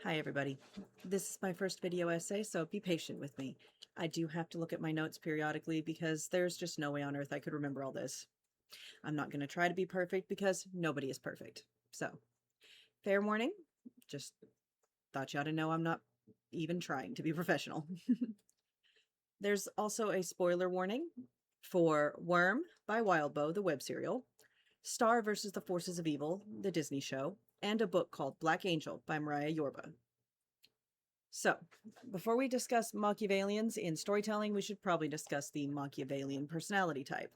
Hi everybody. This is my first video essay, so be patient with me. I do have to look at my notes periodically because there's just no way on earth I could remember all this. I'm not going to try to be perfect because nobody is perfect. So, fair warning, just thought you ought to know I'm not even trying to be professional. There's also a spoiler warning for Worm by Wildbow, the web serial, Star versus the Forces of Evil, the Disney show, and a book called Black Angel by Mariah Yorba. So, before we discuss Machiavellians in storytelling, we should probably discuss the Machiavellian personality type,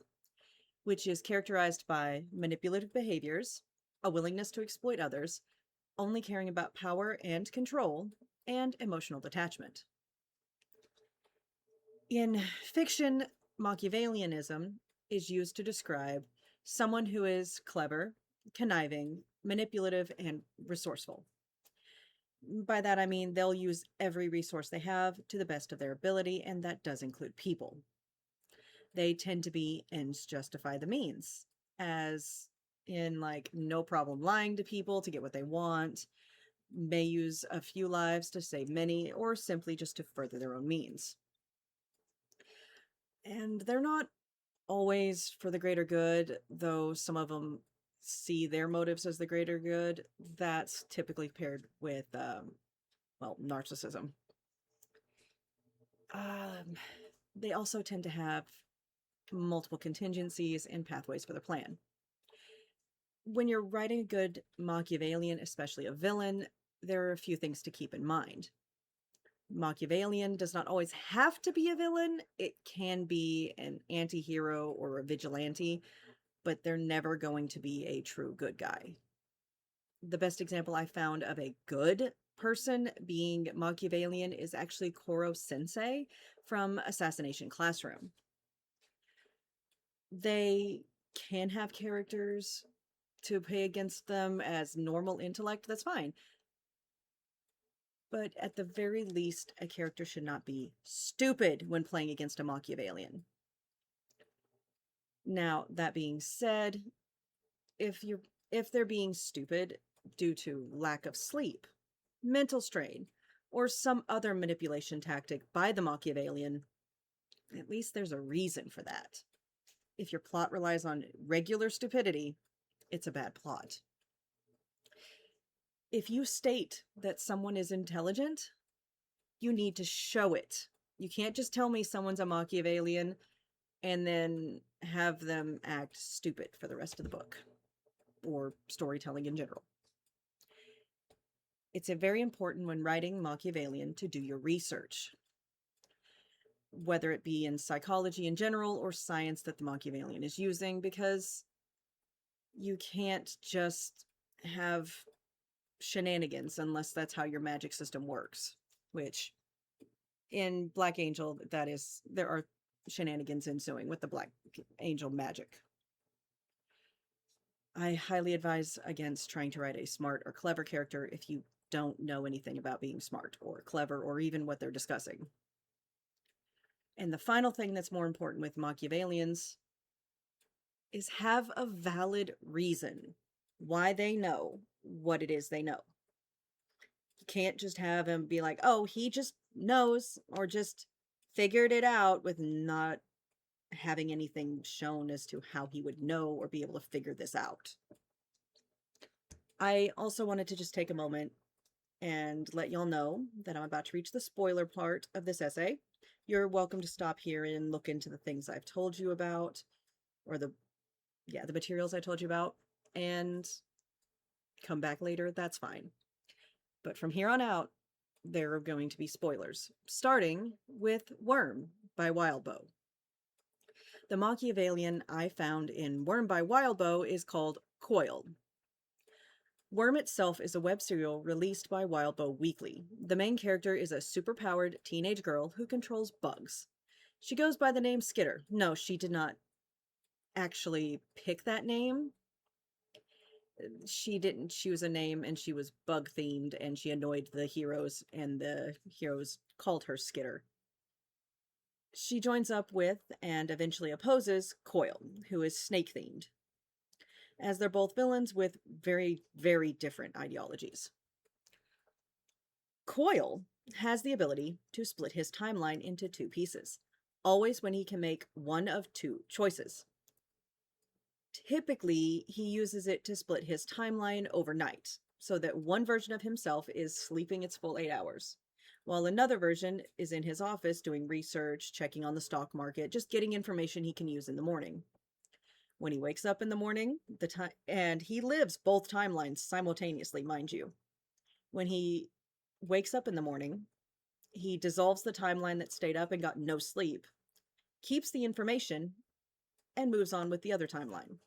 which is characterized by manipulative behaviors, a willingness to exploit others, only caring about power and control, and emotional detachment. In fiction, Machiavellianism is used to describe someone who is clever, conniving, manipulative, and resourceful. By that, I mean they'll use every resource they have to the best of their ability, and that does include people. They tend to be ends justify the means, as in, like, no problem lying to people to get what they want, may use a few lives to save many, or simply just to further their own means. And they're not always for the greater good, though some of them see their motives as the greater good. That's typically paired with, narcissism. Um, they also tend to have multiple contingencies and pathways for the plan. When you're writing a good Machiavellian, especially a villain, there are a few things to keep in mind. Machiavellian does not always have to be a villain. It can be an anti-hero or a vigilante, but they're never going to be a true good guy. The best example I found of a good person being Machiavellian is actually Koro Sensei from Assassination Classroom. They can have characters to play against them as normal intellect, that's fine. But at the very least, a character should not be stupid when playing against a Machiavellian. Now, that being said, if they're being stupid due to lack of sleep, mental strain, or some other manipulation tactic by the Machiavellian, at least there's a reason for that. If your plot relies on regular stupidity, it's a bad plot. If you state that someone is intelligent, you need to show it. You can't just tell me someone's a Machiavellian and then have them act stupid for the rest of the book or storytelling in general. It's very important when writing Machiavellian to do your research, whether it be in psychology in general or science that the Machiavellian is using, because you can't just have shenanigans unless that's how your magic system works, which in Black Angel, there are shenanigans ensuing with the Black Angel magic. I highly advise against trying to write a smart or clever character if you don't know anything about being smart or clever or even what they're discussing. And the final thing that's more important with Machiavellians is have a valid reason why they know what it is they know. You can't just have him be like, oh, he just knows or just figured it out with not having anything shown as to how he would know or be able to figure this out. I also wanted to just take a moment and let y'all know that I'm about to reach the spoiler part of this essay. You're welcome to stop here and look into the things I've told you about, or the materials I told you about, and come back later, that's fine. But from here on out, there are going to be spoilers, starting with Worm by Wildbow. The Machiavellian I found in Worm by Wildbow is called Coil. Worm itself is a web serial released by Wildbow weekly. The main character is a superpowered teenage girl who controls bugs. She goes by the name Skitter. No, she did not actually pick that name. She didn't choose a name, and she was bug themed, and she annoyed the heroes, and the heroes called her Skitter. She joins up with and eventually opposes Coil, who is snake themed, as they're both villains with very, very different ideologies. Coil has the ability to split his timeline into two pieces, always when he can make one of two choices. Typically, he uses it to split his timeline overnight, so that one version of himself is sleeping its full 8 hours, while another version is in his office doing research, checking on the stock market, just getting information he can use in the morning. When he wakes up in the morning, the time and he lives both timelines simultaneously, mind you. When he wakes up in the morning, he dissolves the timeline that stayed up and got no sleep, keeps the information, and moves on with the other timeline.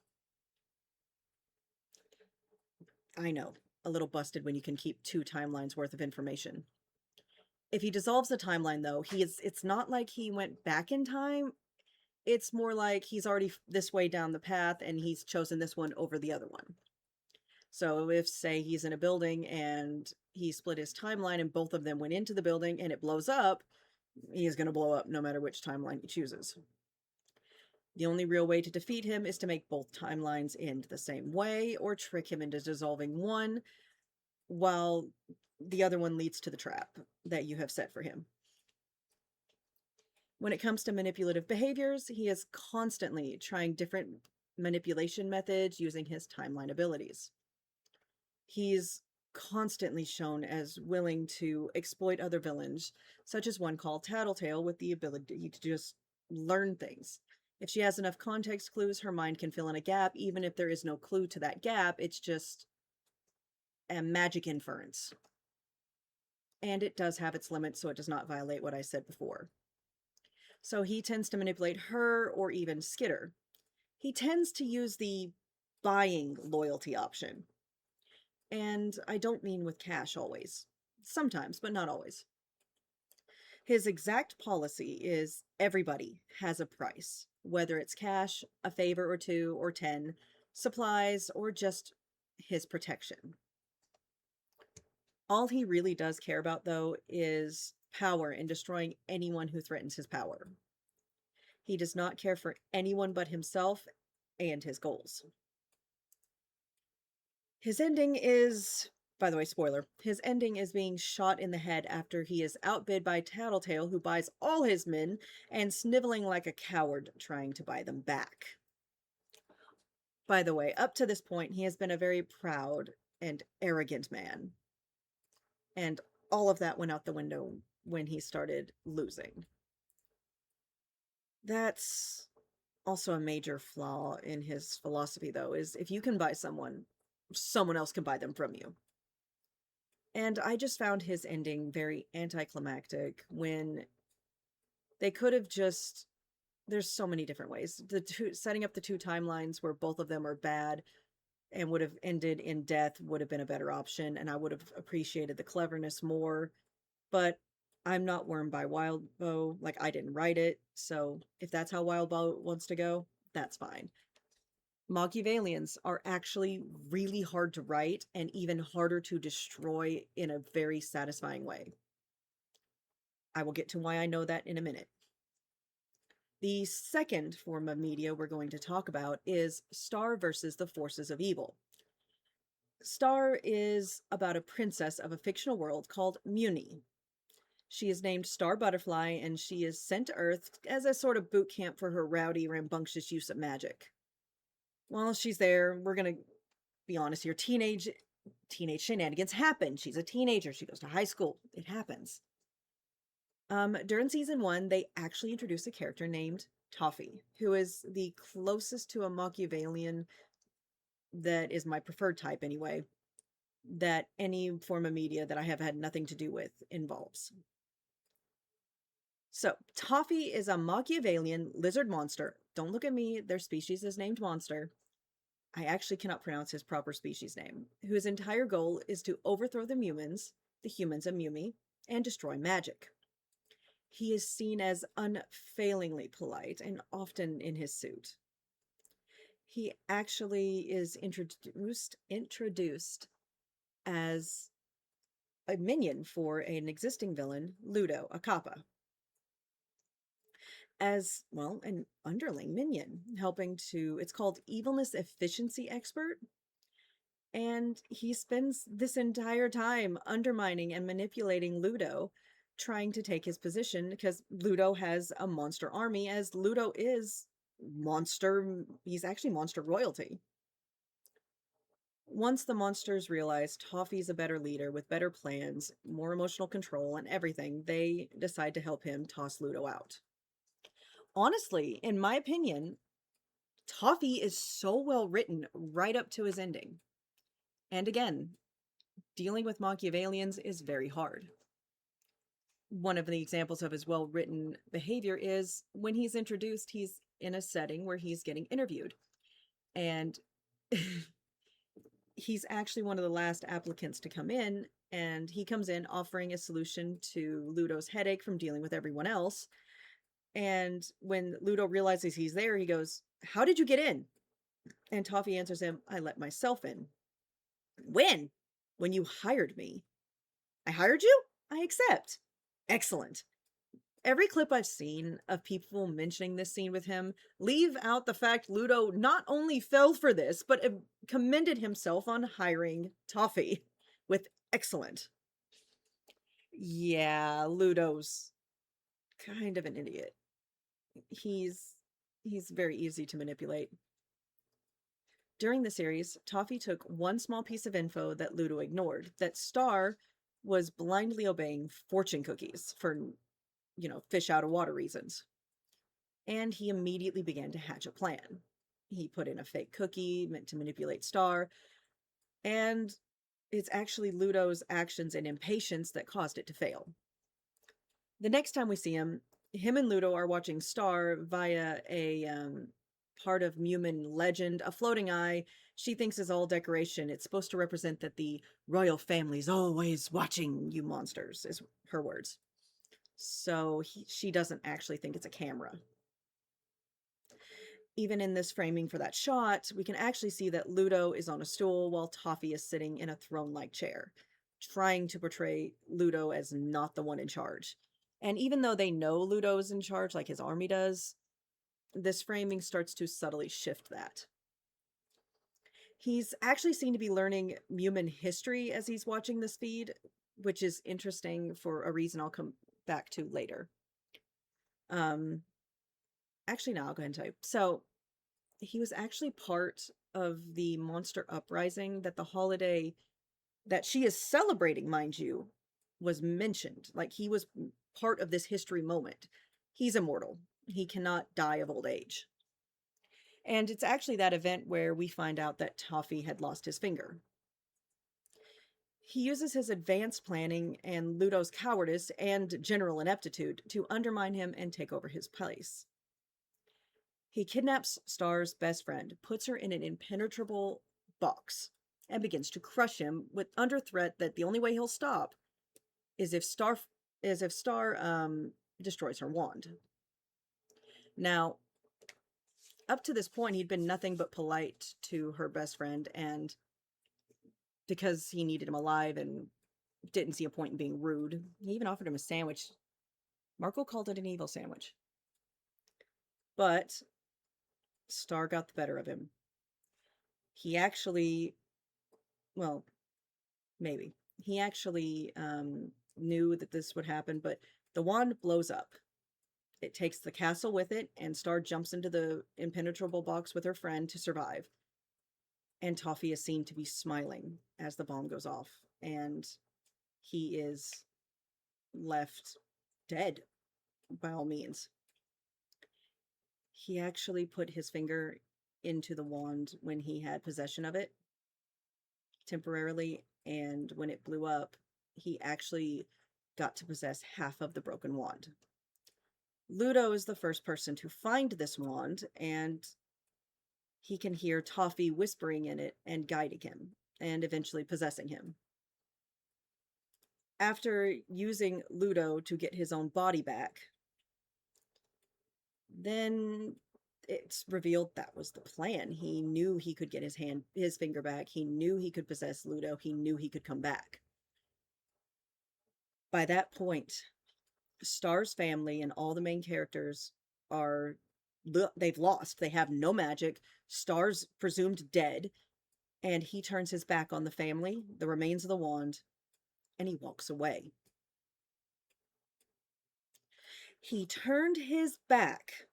I know, a little busted when you can keep two timelines worth of information. If he dissolves the timeline though, it's not like he went back in time. It's more like he's already this way down the path and he's chosen this one over the other one. So if, say, he's in a building and he split his timeline and both of them went into the building and it blows up, he is going to blow up no matter which timeline he chooses. The only real way to defeat him is to make both timelines end the same way or trick him into dissolving one while the other one leads to the trap that you have set for him. When it comes to manipulative behaviors, he is constantly trying different manipulation methods using his timeline abilities. He's constantly shown as willing to exploit other villains, such as one called Tattletale with the ability to just learn things. If she has enough context clues, her mind can fill in a gap, even if there is no clue to that gap. It's just a magic inference. And it does have its limits, so it does not violate what I said before. So he tends to manipulate her or even Skitter. He tends to use the buying loyalty option. And I don't mean with cash always. Sometimes, but not always. His exact policy is everybody has a price, whether it's cash, a favor or two, or 10, supplies, or just his protection. All he really does care about, though, is power and destroying anyone who threatens his power. He does not care for anyone but himself and his goals. His ending is, by the way, spoiler, his ending is being shot in the head after he is outbid by Tattletale, who buys all his men, and sniveling like a coward trying to buy them back. By the way, up to this point, he has been a very proud and arrogant man. And all of that went out the window when he started losing. That's also a major flaw in his philosophy, though, is if you can buy someone, someone else can buy them from you. And I just found his ending very anticlimactic when they could have just, there's so many different ways. Setting up the two timelines where both of them are bad and would have ended in death would have been a better option, and I would have appreciated the cleverness more. But I'm not Worm by Wildbow. Like, I didn't write it, so if that's how Wildbow wants to go, that's fine. Machiavellians are actually really hard to write and even harder to destroy in a very satisfying way. I will get to why I know that in a minute. The second form of media we're going to talk about is Star versus the Forces of Evil. Star is about a princess of a fictional world called Muni. She is named Star Butterfly, and she is sent to Earth as a sort of boot camp for her rowdy, rambunctious use of magic. While she's there, we're going to be honest here, teenage shenanigans happen. She's a teenager. She goes to high school. It happens. During season 1, they actually introduce a character named Toffee, who is the closest to a Machiavellian that is my preferred type anyway, that any form of media that I have had nothing to do with involves. So, Toffee is a Machiavellian lizard monster. Don't look at me, their species is named Monster. I actually cannot pronounce his proper species name, whose entire goal is to overthrow the humans of Mumi, and destroy magic. He is seen as unfailingly polite and often in his suit. He actually is introduced as a minion for an existing villain, Ludo, a kappa. As, well, an underling minion, helping to, it's called Evilness Efficiency Expert. And he spends this entire time undermining and manipulating Ludo, trying to take his position because Ludo has a monster army, as Ludo is he's actually monster royalty. Once the monsters realize Toffee's a better leader with better plans, more emotional control, and everything, they decide to help him toss Ludo out. Honestly, in my opinion, Toffee is so well written right up to his ending. And again, dealing with Machiavellians is very hard. One of the examples of his well written behavior is when he's introduced, he's in a setting where he's getting interviewed. And he's actually one of the last applicants to come in. And he comes in offering a solution to Ludo's headache from dealing with everyone else. And when Ludo realizes he's there, he goes, "How did you get in?" And Toffee answers him, "I let myself in." "When?" "When you hired me." "I hired you?" "I accept." Excellent. Every clip I've seen of people mentioning this scene with him leave out the fact Ludo not only fell for this, but commended himself on hiring Toffee with excellent. Yeah, Ludo's kind of an idiot. He's very easy to manipulate. During the series, Toffee took one small piece of info that Ludo ignored, that Star was blindly obeying fortune cookies for, fish out of water reasons. And he immediately began to hatch a plan. He put in a fake cookie meant to manipulate Star, and it's actually Ludo's actions and impatience that caused it to fail. The next time we see him and Ludo are watching Star via a part of Mumin legend, a floating eye she thinks is all decoration. It's supposed to represent that the royal family's always watching you monsters, is her words. So she doesn't actually think it's a camera. Even in this framing for that shot, we can actually see that Ludo is on a stool while Toffee is sitting in a throne-like chair, trying to portray Ludo as not the one in charge. And even though they know Ludo is in charge, like his army does, this framing starts to subtly shift that. He's actually seen to be learning Mumin history as he's watching this feed, which is interesting for a reason I'll come back to later. Actually, no, I'll go ahead and tell you. So, he was actually part of the monster uprising that the holiday that she is celebrating, mind you, was mentioned. Like, he was part of this history moment. He's immortal. He cannot die of old age. And it's actually that event where we find out that Toffee had lost his finger. He uses his advanced planning and Ludo's cowardice and general ineptitude to undermine him and take over his place. He kidnaps Star's best friend, puts her in an impenetrable box, and begins to crush him under threat that the only way he'll stop is if Star destroys her wand. Now, up to this point, he'd been nothing but polite to her best friend, and because he needed him alive and didn't see a point in being rude, he even offered him a sandwich. Marco called it an evil sandwich. But Star got the better of him. He actually, well, maybe. He actually knew that this would happen, but the wand blows up. It takes the castle with it, and Star jumps into the impenetrable box with her friend to survive. And Toffee is seen to be smiling as the bomb goes off, and he is left dead, by all means. He actually put his finger into the wand when he had possession of it temporarily, and when it blew up, he actually got to possess half of the broken wand. Ludo is the first person to find this wand, and he can hear Toffee whispering in it and guiding him, and eventually possessing him. After using Ludo to get his own body back, then it's revealed that was the plan. He knew he could get his finger back. He knew he could possess Ludo. He knew he could come back. By that point, Star's family and all the main characters they've lost. They have no magic. Star's presumed dead. and he turns his back on the family, the remains of the wand, and he walks away. He turned his back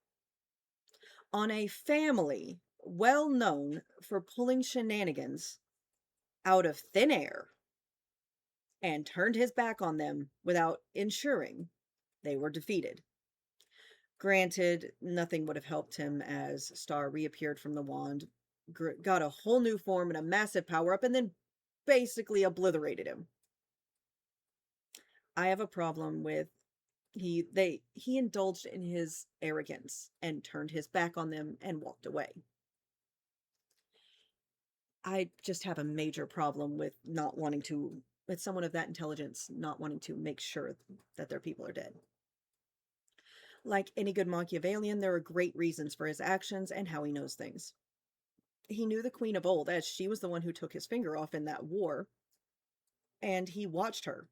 on a family well known for pulling shenanigans out of thin air and turned his back on them without ensuring they were defeated. Granted, nothing would have helped him as Star reappeared from the wand, got a whole new form and a massive power up, and then basically obliterated him. I have a problem with he indulged in his arrogance and turned his back on them and walked away. I just have a major problem with not wanting to, with someone of that intelligence, not wanting to make sure that their people are dead. Like any good Machiavellian, there are great reasons for his actions and how he knows things. He knew the queen of old, as she was the one who took his finger off in that war, and he watched her.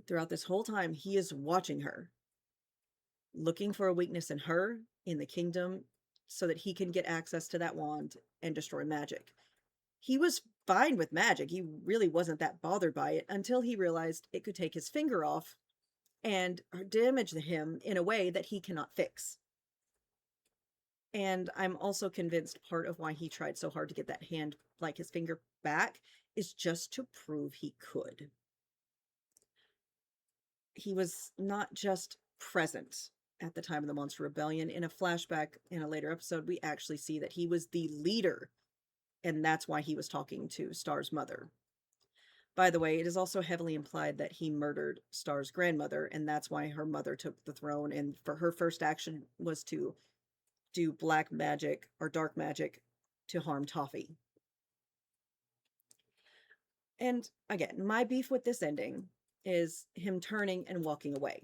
Throughout this whole time, he is watching her, looking for a weakness in her, in the kingdom, so that he can get access to that wand and destroy magic. He was fine with magic. He really wasn't that bothered by it until he realized it could take his finger off and damage him in a way that he cannot fix. And I'm also convinced part of why he tried so hard to get that hand, like his finger, back is just to prove he could. He was not just present at the time of the Monster Rebellion. In a flashback in a later episode, we actually see that he was the leader, and that's why he was talking to Star's mother. By the way, it is also heavily implied that he murdered Star's grandmother, and that's why her mother took the throne, and for her first action was to do black magic or dark magic to harm Toffee. And again, my beef with this ending is him turning and walking away.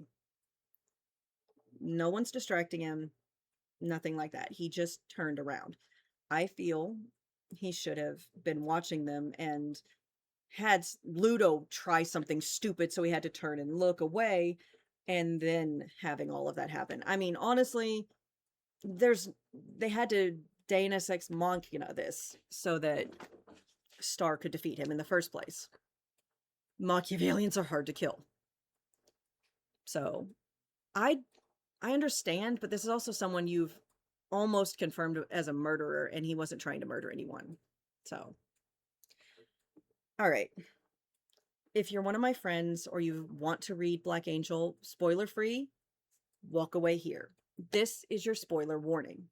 No one's distracting him, nothing like that. He just turned around. I feel he should have been watching them and had Ludo try something stupid, so he had to turn and look away, and then having all of that happen. I mean, honestly, they had to Deus Ex Machina this so that Star could defeat him in the first place. Machiavellians are hard to kill. So, I understand, but this is also someone you've almost confirmed as a murderer, and he wasn't trying to murder anyone. So, all right. If you're one of my friends or you want to read Black Angel spoiler-free, walk away here. This is your spoiler warning.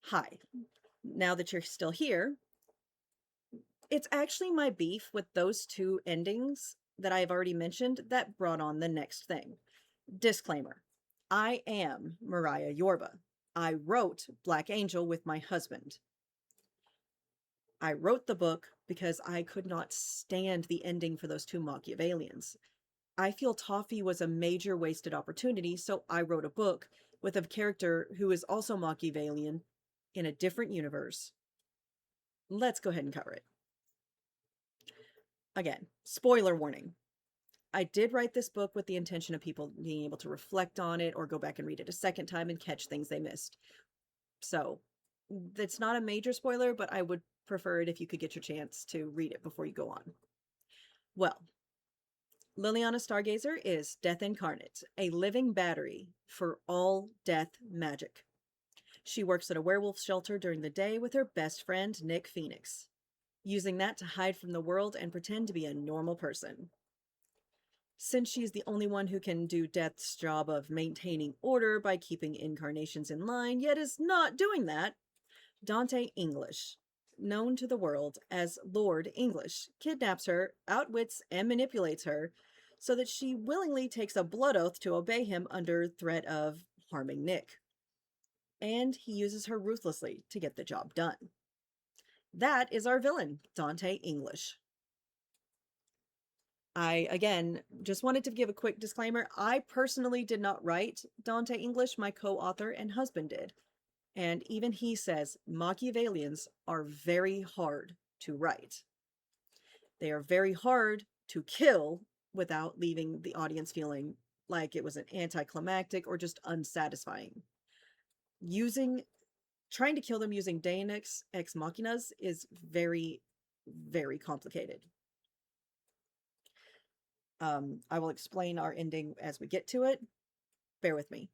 Hi. Now that you're still here, it's actually my beef with those two endings that I've already mentioned that brought on the next thing. Disclaimer. I am Mariah Yorba. I wrote Black Angel with my husband. I wrote the book because I could not stand the ending for those two Machiavellians. I feel Toffee was a major wasted opportunity, so I wrote a book with a character who is also Machiavellian in a different universe. Let's go ahead and cover it. Again, spoiler warning. I did write this book with the intention of people being able to reflect on it or go back and read it a second time and catch things they missed. So, it's not a major spoiler, but I would prefer it if you could get your chance to read it before you go on. Well, Liliana Stargazer is Death Incarnate, a living battery for all death magic. She works at a werewolf shelter during the day with her best friend, Nick Phoenix, using that to hide from the world and pretend to be a normal person. Since she's the only one who can do Death's job of maintaining order by keeping incarnations in line, yet is not doing that, Dante English, known to the world as Lord English, kidnaps her, outwits, and manipulates her so that she willingly takes a blood oath to obey him under threat of harming Nick. And he uses her ruthlessly to get the job done. That is our villain, Dante English. I, again, just wanted to give a quick disclaimer. I personally did not write Dante English. My co-author and husband did. And even he says Machiavellians are very hard to write. They are very hard to kill without leaving the audience feeling like it was an anticlimactic or just unsatisfying. Using trying to kill them using Deus ex machinas is very, very complicated. I will explain our ending as we get to it. Bear with me.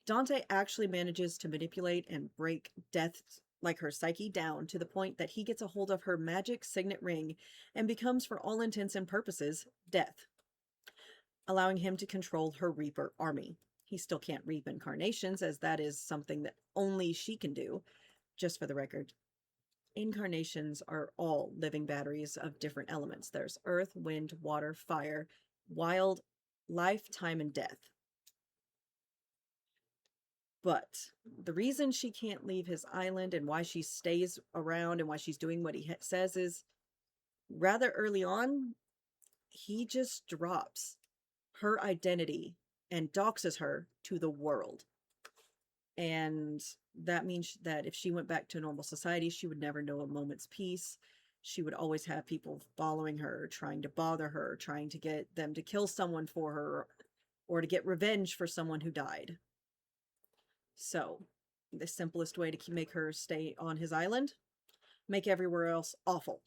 Dante actually manages to manipulate and break Death, like her psyche, down to the point that he gets a hold of her magic signet ring and becomes, for all intents and purposes, Death, allowing him to control her Reaper army. He still can't reap incarnations, as that is something that only she can do. Just for the record, incarnations are all living batteries of different elements. There's earth, wind, water, fire, wild, life, time, and death. But the reason she can't leave his island and why she stays around and why she's doing what he says is, rather early on, he just drops her identity and doxes her to the world. And that means that if she went back to normal society, she would never know a moment's peace. She would always have people following her, trying to bother her, trying to get them to kill someone for her, or to get revenge for someone who died. So, the simplest way to make her stay on his island, make everywhere else awful.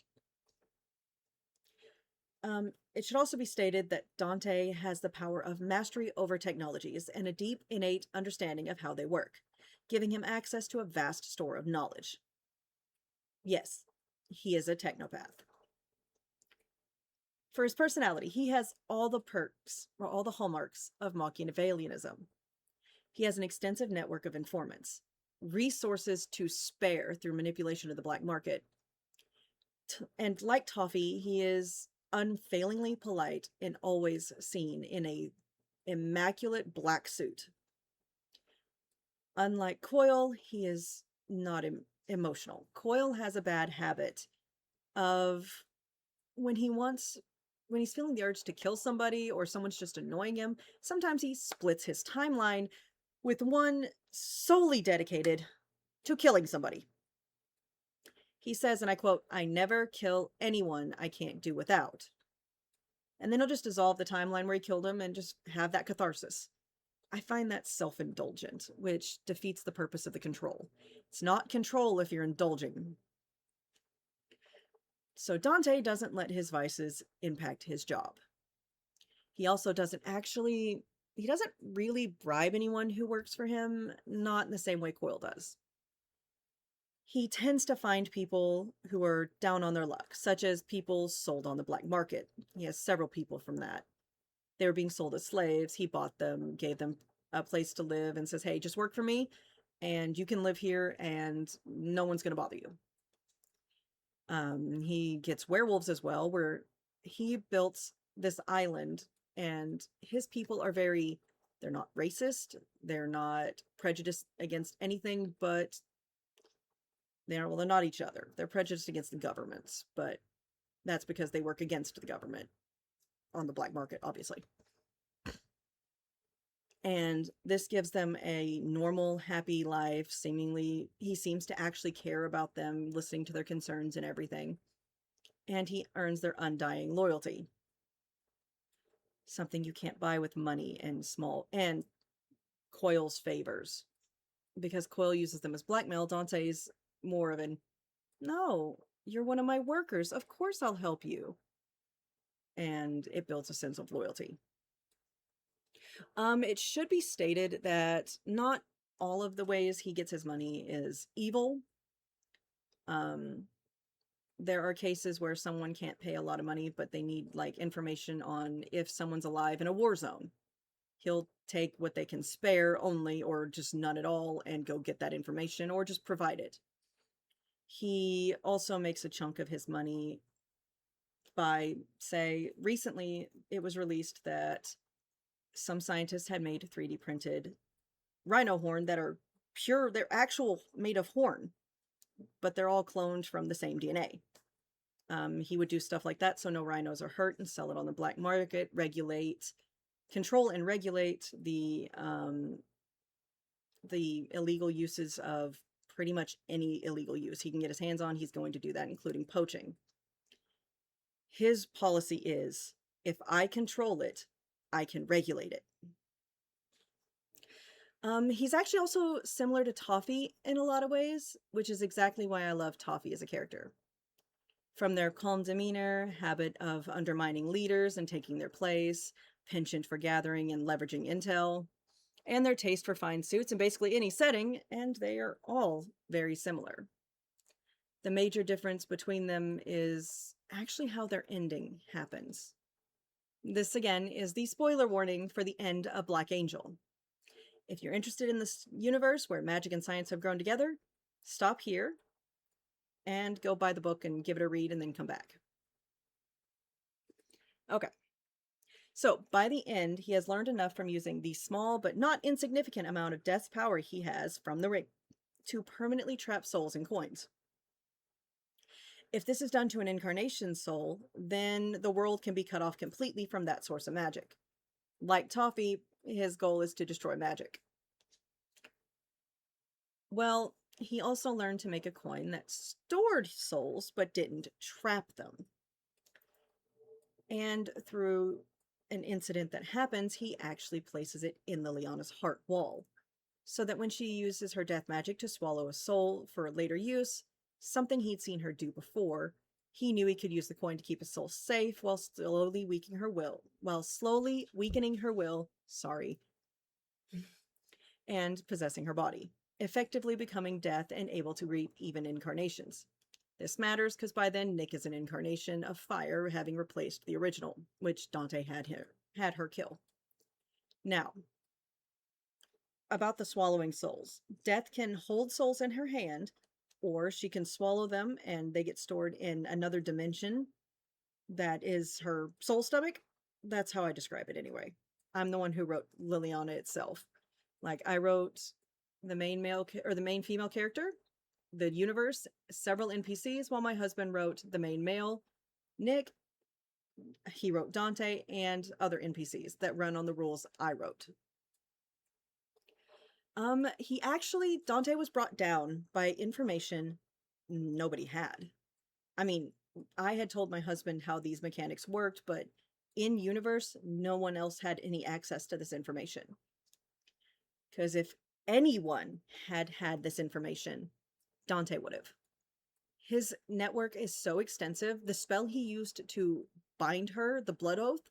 It should also be stated that Dante has the power of mastery over technologies and a deep, innate understanding of how they work, giving him access to a vast store of knowledge. Yes, he is a technopath. For his personality, he has all the perks, or all the hallmarks, of Machiavellianism. He has an extensive network of informants, resources to spare through manipulation of the black market. And like Toffee, he is unfailingly polite and always seen in a immaculate black suit. Unlike Coil, he is not emotional. Coil has a bad habit of when he's feeling the urge to kill somebody or someone's just annoying him, sometimes he splits his timeline with one solely dedicated to killing somebody. He says, and I quote, "I never kill anyone I can't do without." And then he'll just dissolve the timeline where he killed him and just have that catharsis. I find that self-indulgent, which defeats the purpose of the control. It's not control if you're indulging. So Dante doesn't let his vices impact his job. He also doesn't really bribe anyone who works for him, not in the same way Coil does. He tends to find people who are down on their luck, such as people sold on the black market. He has several people from that. They were being sold as slaves. He bought them, gave them a place to live, and says, "Hey, just work for me, and you can live here, and no one's going to bother you." He gets werewolves as well, where he built this island, and his people are they're not racist, they're not prejudiced against anything, but they're not each other. They're prejudiced against the governments, but that's because they work against the government on the black market, obviously. And this gives them a normal, happy life. Seemingly, he seems to actually care about them, listening to their concerns and everything. And he earns their undying loyalty. Something you can't buy with money and Coil's favors. Because Coil uses them as blackmail, Dante's more of an, "No, you're one of my workers. Of course I'll help you." And it builds a sense of loyalty. It should be stated that not all of the ways he gets his money is evil. There are cases where someone can't pay a lot of money, but they need like information on if someone's alive in a war zone. He'll take what they can spare only, or just none at all, and go get that information, or just provide it. He also makes a chunk of his money by, say, recently it was released that some scientists had made 3D printed rhino horn that are pure, they're actual made of horn, but they're all cloned from the same DNA. He would do stuff like that so no rhinos are hurt and sell it on the black market, control and regulate the illegal uses of pretty much any illegal use he can get his hands on. He's going to do that, including poaching. His policy is, if I control it, I can regulate it. He's actually also similar to Toffee in a lot of ways, which is exactly why I love Toffee as a character. From their calm demeanor, habit of undermining leaders and taking their place, penchant for gathering and leveraging intel, and their taste for fine suits in basically any setting, and they are all very similar. The major difference between them is actually how their ending happens. This, again, is the spoiler warning for the end of Black Angel. If you're interested in this universe where magic and science have grown together, stop here and go buy the book and give it a read and then come back. Okay. So, by the end, he has learned enough from using the small but not insignificant amount of death's power he has from the ring to permanently trap souls in coins. If this is done to an incarnation soul, then the world can be cut off completely from that source of magic. Like Toffee, his goal is to destroy magic. Well, he also learned to make a coin that stored souls but didn't trap them. And through an incident that happens, he actually places it in Liliana's heart wall, so that when she uses her death magic to swallow a soul for later use, something he'd seen her do before, he knew he could use the coin to keep his soul safe while slowly weakening her will, and possessing her body, effectively becoming death and able to reap even incarnations. This matters because by then Nick is an incarnation of fire, having replaced the original, which Dante had her kill. Now, about the swallowing souls. Death can hold souls in her hand, or she can swallow them and they get stored in another dimension that is her soul stomach. That's how I describe it anyway. I'm the one who wrote Liliana itself. Like, I wrote the main female character, the universe, several NPCs, while my husband wrote the main male, Nick. He wrote Dante and other NPCs that run on the rules I wrote. Dante was brought down by information nobody had. I mean, I had told my husband how these mechanics worked, but in universe, no one else had any access to this information. Because if anyone had had this information, Dante would have. His network is so extensive. The spell he used to bind her, the Blood Oath,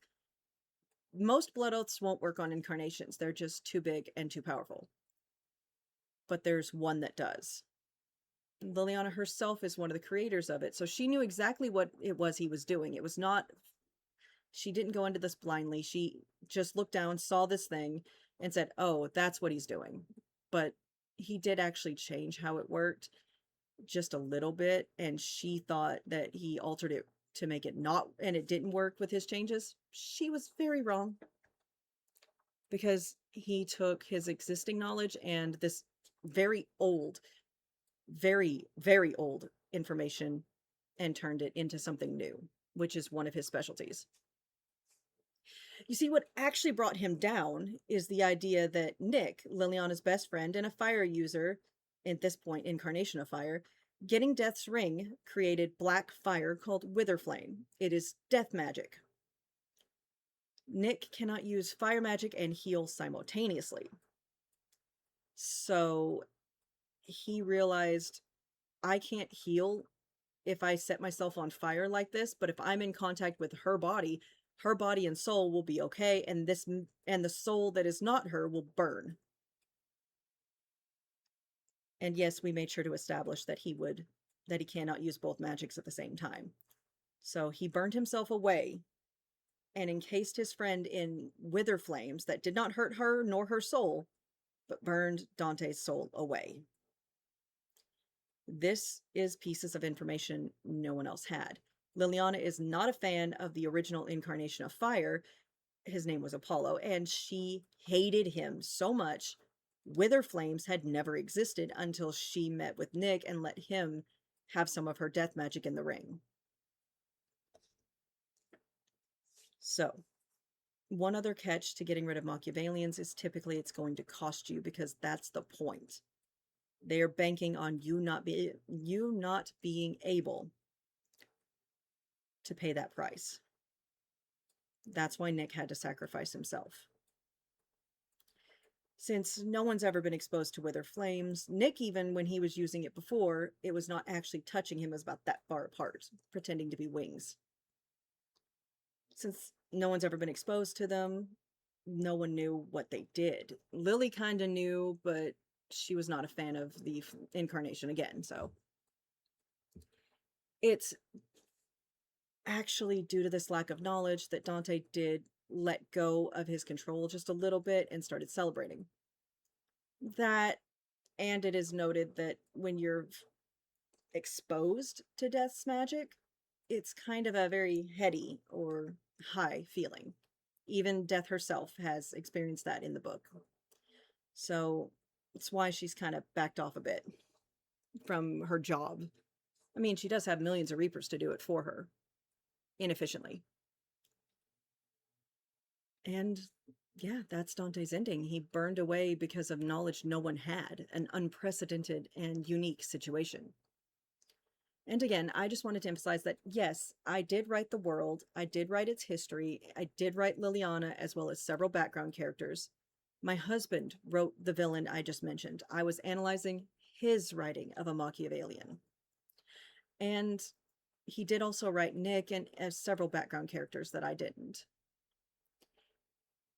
most Blood Oaths won't work on incarnations. They're just too big and too powerful. But there's one that does. Liliana herself is one of the creators of it, so she knew exactly what it was he was doing. It was not... She didn't go into this blindly. She just looked down, saw this thing, and said, oh, that's what he's doing. But he did actually change how it worked just a little bit, and she thought that he altered it to make it not, and it didn't work with his changes. She was very wrong. Because he took his existing knowledge and this very old, very, very old information and turned it into something new, which is one of his specialties. You see, what actually brought him down is the idea that Nick, Liliana's best friend and a fire user, at this point, incarnation of fire, getting Death's ring created black fire called Wither Flame. It is death magic. Nick cannot use fire magic and heal simultaneously. So he realized, I can't heal if I set myself on fire like this, but if I'm in contact with her body and soul will be okay, and the soul that is not her will burn. And yes, we made sure to establish that he cannot use both magics at the same time. So he burned himself away and encased his friend in wither flames that did not hurt her nor her soul, but burned Dante's soul away. This is pieces of information no one else had. Liliana is not a fan of the original incarnation of fire. His name was Apollo, and she hated him so much. Wither flames had never existed until she met with Nick and let him have some of her death magic in the ring. So, one other catch to getting rid of Machiavellians is typically it's going to cost you, because that's the point. They are banking on you not being able to pay that price. That's why Nick had to sacrifice himself. Since no one's ever been exposed to wither flames, Nick, even when he was using it before, it was not actually touching him, it was about that far apart, pretending to be wings. Since no one's ever been exposed to them, no one knew what they did. Lily kind of knew, but she was not a fan of the incarnation again, so it's actually due to this lack of knowledge that Dante did let go of his control just a little bit and started celebrating. That, and it is noted that when you're exposed to death's magic, it's kind of a very heady or high feeling. Even Death herself has experienced that in the book. So it's why she's kind of backed off a bit from her job. I mean, she does have millions of Reapers to do it for her, inefficiently. And yeah, that's Dante's ending. He burned away because of knowledge no one had, an unprecedented and unique situation. And again, I just wanted to emphasize that, yes, I did write the world, I did write its history, I did write Liliana, as well as several background characters. My husband wrote the villain I just mentioned. I was analyzing his writing of a Machiavellian. And he did also write Nick and several background characters that I didn't.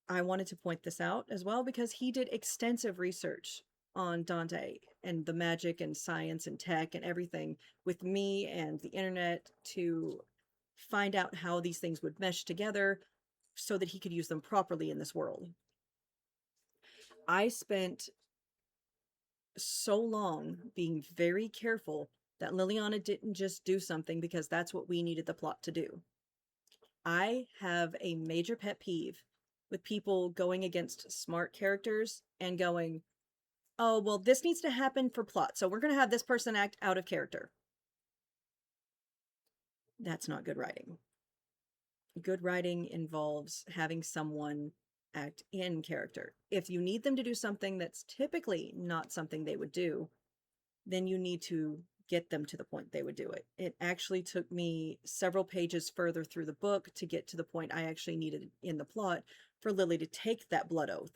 I wanted to point this out as well because he did extensive research on Dante and the magic and science and tech and everything with me and the internet to find out how these things would mesh together so that he could use them properly in this world. I spent so long being very careful that Liliana didn't just do something because that's what we needed the plot to do. I have a major pet peeve with people going against smart characters and going, oh, well, this needs to happen for plot, so we're going to have this person act out of character. That's not good writing. Good writing involves having someone act in character. If you need them to do something that's typically not something they would do, then you need to get them to the point they would do it. It actually took me several pages further through the book to get to the point I actually needed in the plot for Lily to take that blood oath.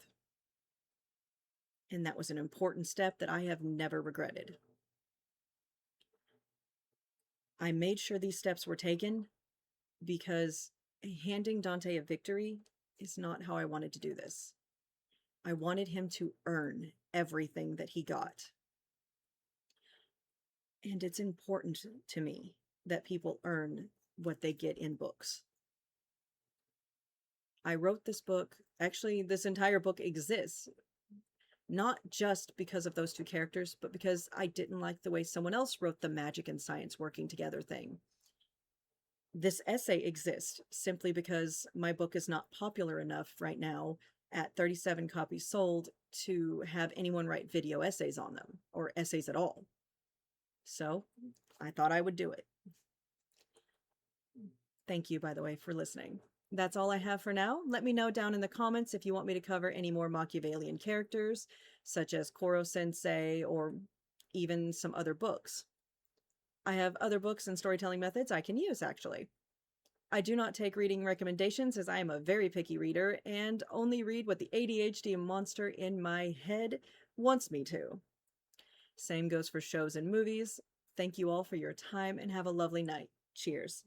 And that was an important step that I have never regretted. I made sure these steps were taken because handing Dante a victory is not how I wanted to do this. I wanted him to earn everything that he got. And it's important to me that people earn what they get in books. I wrote this book, actually, this entire book exists, not just because of those two characters, but because I didn't like the way someone else wrote the magic and science working together thing. This essay exists simply because my book is not popular enough right now at 37 copies sold to have anyone write video essays on them, or essays at all. So I thought I would do it. Thank you, by the way, for listening. That's all I have for now. Let me know down in the comments if you want me to cover any more Machiavellian characters, such as Koro Sensei, or even some other books. I have other books and storytelling methods I can use, actually. I do not take reading recommendations as I am a very picky reader and only read what the ADHD monster in my head wants me to. Same goes for shows and movies. Thank you all for your time and have a lovely night. Cheers.